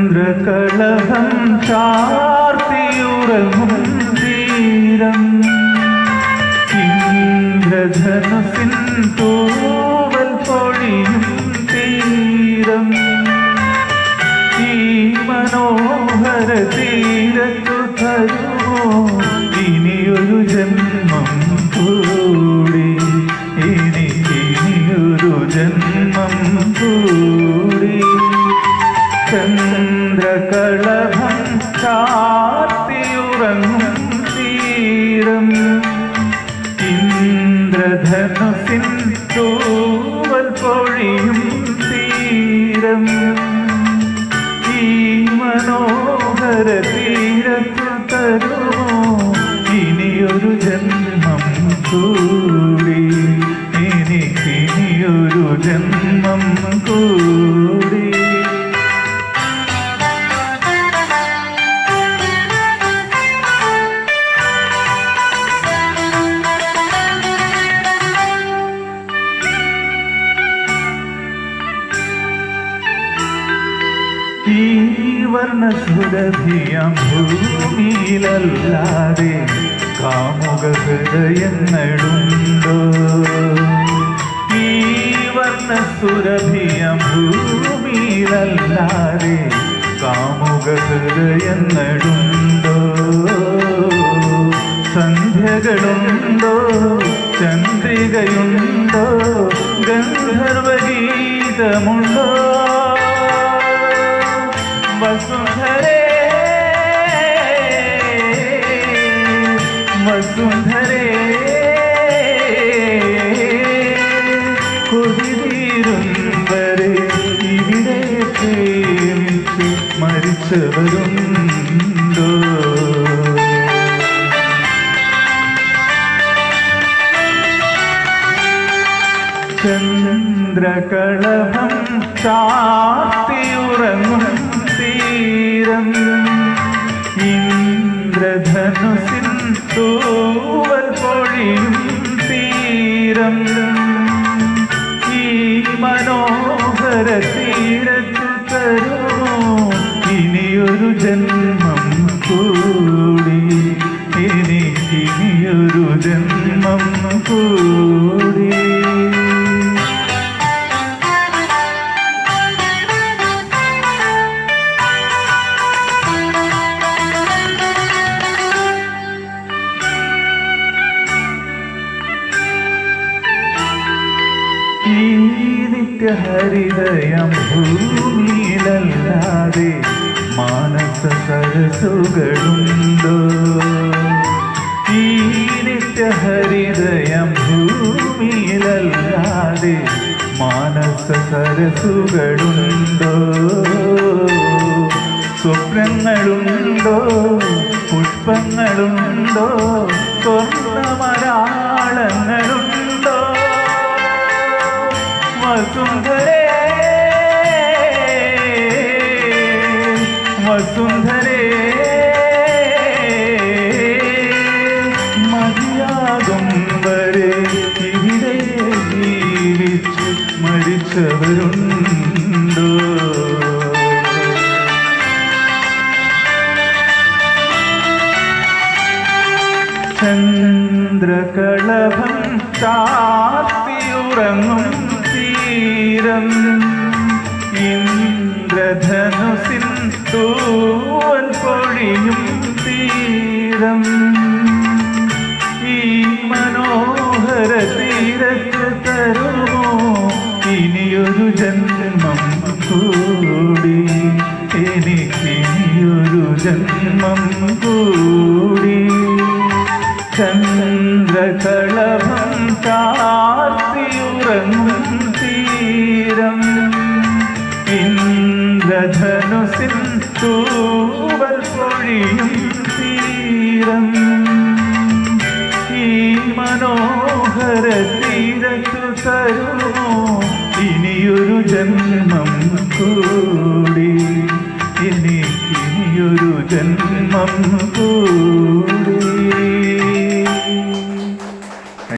ചന്ദ്രകളഭം ചാർത്തിയുറങ്ങും തീരം ഇന്ദ്രധനുസിൻ തൂവൽ പൊഴിയും തീരം ഈ മനോഹര തീരത്തു തരുമോ ഇനിയൊരു ജന്മം കൂടി ഇനിയൊരു ജന്മം കൂടി ചന്ദ്രകളഭം ചാർത്തിയുറങ്ങും തീരം ഇന്ദ്രധനുസിൻ തൂവൽ പൊഴിയും തീരം ഈ മനോഹര തീരത്തു തരുമോ ഇനിയൊരു ജന്മം കൂടി ഇനിയൊരു ജന്മം കൂടി ഈ വർണ്ണസുരഭിയം ഭൂമിയിലല്ലാതെ കാമുക ഹൃദയങ്ങളുണ്ടോ ഈ വർണ്ണസുരഭിയം ഭൂമിയിലല്ലാതെ കാമുക ഹൃദയങ്ങളുണ്ടോ സന്ധ്യകളുണ്ടോ ചന്ദ്രികയുണ്ടോ ഗന്ധർവഗീതമുണ്ടോ വസുന്ധരേ വസുന്ധരേ കൊതിതീരും വരെ ഇവിടെ പ്രേമിച്ച് മരിച്ചവരുണ്ടോ ചന്ദ്രകളഭം ചാർത്തിയുറങ്ങും തീരം ഇന്ദ്രധനുസിൻ തൂവൽ പൊഴിയും തീരം ഈ മനോഹര തീരത്തു തരുമോ ഇനിയൊരു ജന്മം കൂടി ഇനിയൊരു ജന്മം കൂടി ഈ നിത്യഹരിതയം ഭൂമിയിലല്ലാതെ മാനസ സരസുകളുണ്ടോ ഈ നിത്യഹരിതയം ഭൂമിയിലല്ലാതെ മാനസ സരസുകളുണ്ടോ സ്വപ്നങ്ങളുണ്ടോ പുഷ്പങ്ങളുണ്ടോ സ്വർണ്ണമരാളങ്ങളുണ്ടോ വസുന്ധരേ വസുന്ധരേ മതിയാകും വരെ ഇവിടെ ജീവിച്ച് മരിച്ചവരുണ്ടോ ചന്ദ്രകളഭം ചാർത്തിയുറങ്ങും തീരം ഇന്ദ്രധനുസിൻ തൂവൽ പൊഴിയും തീരം ഈ മനോഹര തീരത്തു തരുമോ ഇനിയൊരു ജന്മം കൂടി ഇനിയൊരു ജന്മം കൂടി ചന്ദ്രകളഭം ചാർത്തിയുറങ്ങും തീരം ഇന്ദ്രധനുസിൻ തൂവൽ പൊഴിയും തീരം ഈ മനോഹര തീരത്തു തരുമോ ഇനിയൊരു ജന്മം കൂടി ഇനിയൊരു ജന്മം കൂടി